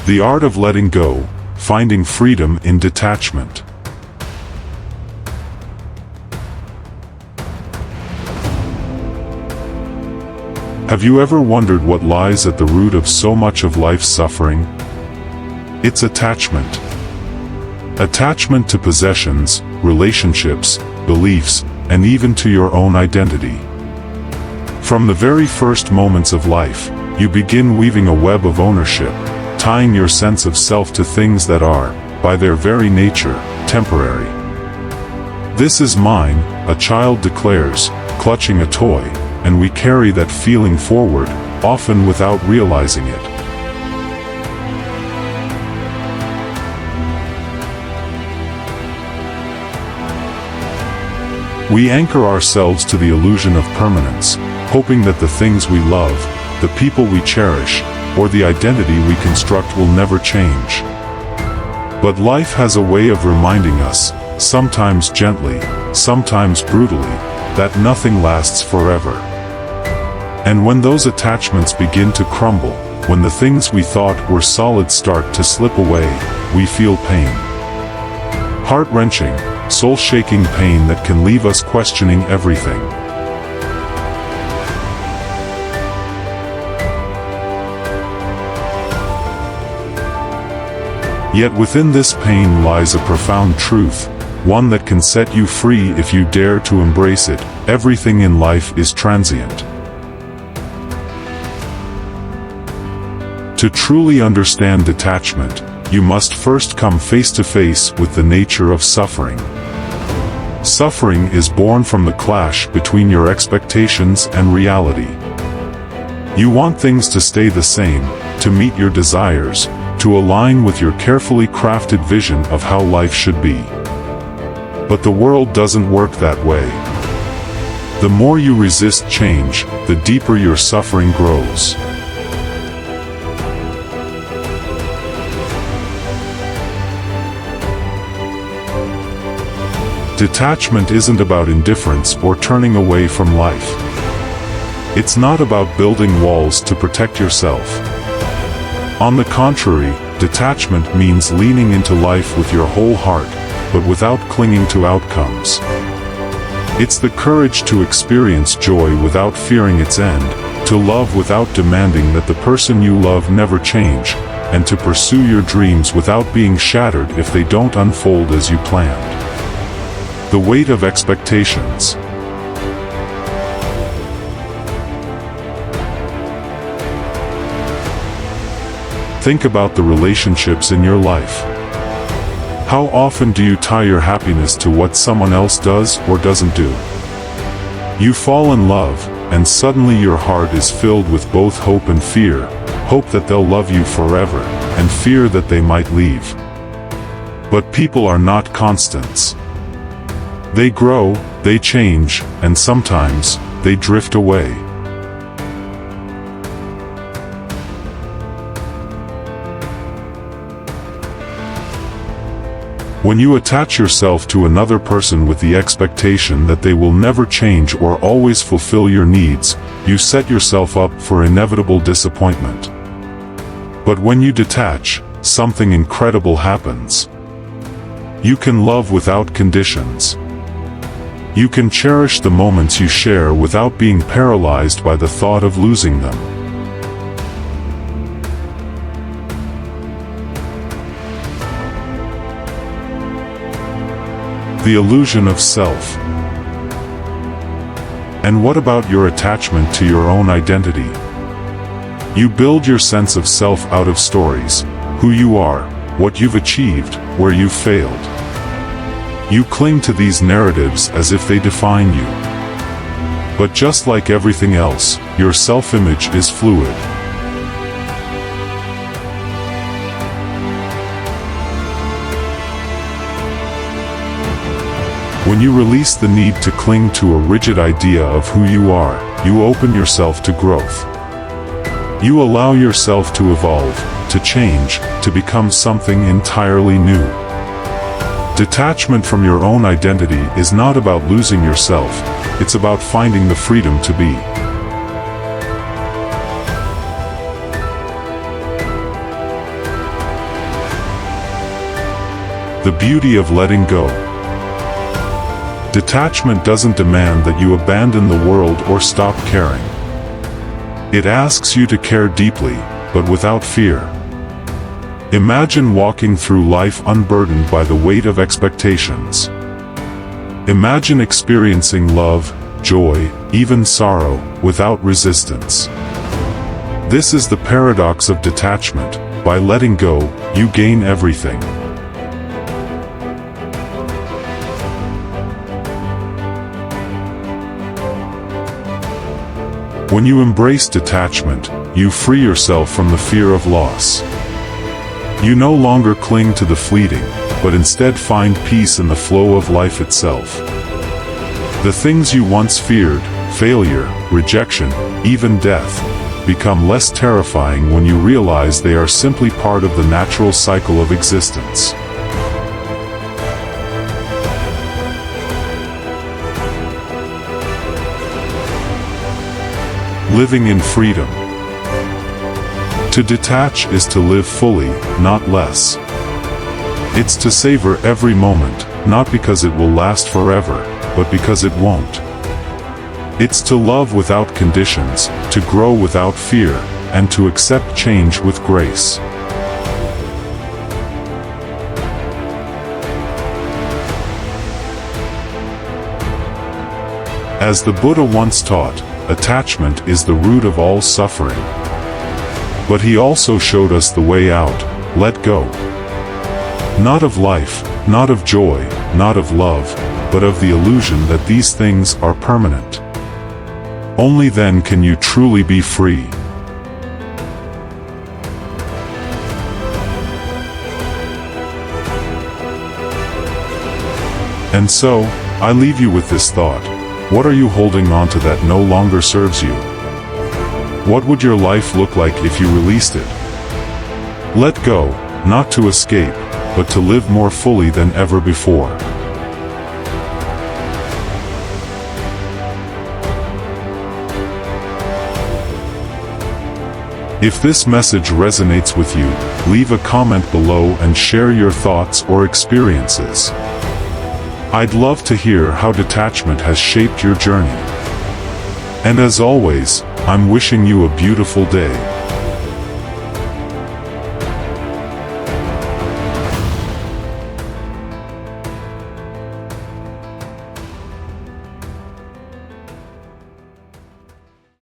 The art of letting go, finding freedom in detachment. Have you ever wondered what lies at the root of so much of life's suffering? It's attachment. Attachment to possessions, relationships, beliefs, and even to your own identity. From the very first moments of life, you begin weaving a web of ownership, tying your sense of self to things that are, by their very nature, temporary. "This is mine," a child declares, clutching a toy, and we carry that feeling forward, often without realizing it. We anchor ourselves to the illusion of permanence, hoping that the things we love, the people we cherish, or the identity we construct will never change. But life has a way of reminding us, sometimes gently, sometimes brutally, that nothing lasts forever. And when those attachments begin to crumble, when the things we thought were solid start to slip away, we feel pain. Heart-wrenching, soul-shaking pain that can leave us questioning everything. Yet within this pain lies a profound truth, one that can set you free if you dare to embrace it. Everything in life is transient. To truly understand detachment, you must first come face to face with the nature of suffering. Suffering is born from the clash between your expectations and reality. You want things to stay the same, to meet your desires, to align with your carefully crafted vision of how life should be. But the world doesn't work that way. The more you resist change, the deeper your suffering grows. Detachment isn't about indifference or turning away from life. It's not about building walls to protect yourself. On the contrary, detachment means leaning into life with your whole heart, but without clinging to outcomes. It's the courage to experience joy without fearing its end, to love without demanding that the person you love never change, and to pursue your dreams without being shattered if they don't unfold as you planned. The weight of expectations. Think about the relationships in your life. How often do you tie your happiness to what someone else does or doesn't do? You fall in love, and suddenly your heart is filled with both hope and fear, hope that they'll love you forever, and fear that they might leave. But people are not constants. They grow, they change, and sometimes, they drift away. When you attach yourself to another person with the expectation that they will never change or always fulfill your needs, you set yourself up for inevitable disappointment. But when you detach, something incredible happens. You can love without conditions. You can cherish the moments you share without being paralyzed by the thought of losing them. The illusion of self. And what about your attachment to your own identity? You build your sense of self out of stories, who you are, what you've achieved, where you've failed. You cling to these narratives as if they define you. But just like everything else, your self-image is fluid. When you release the need to cling to a rigid idea of who you are, you open yourself to growth. You allow yourself to evolve, to change, to become something entirely new. Detachment from your own identity is not about losing yourself, it's about finding the freedom to be. The beauty of letting go. Detachment doesn't demand that you abandon the world or stop caring. It asks you to care deeply, but without fear. Imagine walking through life unburdened by the weight of expectations. Imagine experiencing love, joy, even sorrow, without resistance. This is the paradox of detachment. By letting go, you gain everything. When you embrace detachment, you free yourself from the fear of loss. You no longer cling to the fleeting, but instead find peace in the flow of life itself. The things you once feared, failure, rejection, even death, become less terrifying when you realize they are simply part of the natural cycle of existence. Living in freedom. To detach is to live fully, not less. It's to savor every moment, not because it will last forever, but because it won't. It's to love without conditions, to grow without fear, and to accept change with grace. As the Buddha once taught, attachment is the root of all suffering. But he also showed us the way out: let go. Not of life, not of joy, not of love, but of the illusion that these things are permanent. Only then can you truly be free. And so, I leave you with this thought. What are you holding on to that no longer serves you? What would your life look like if you released it? Let go, not to escape, but to live more fully than ever before. If this message resonates with you, leave a comment below and share your thoughts or experiences. I'd love to hear how detachment has shaped your journey. And as always, I'm wishing you a beautiful day.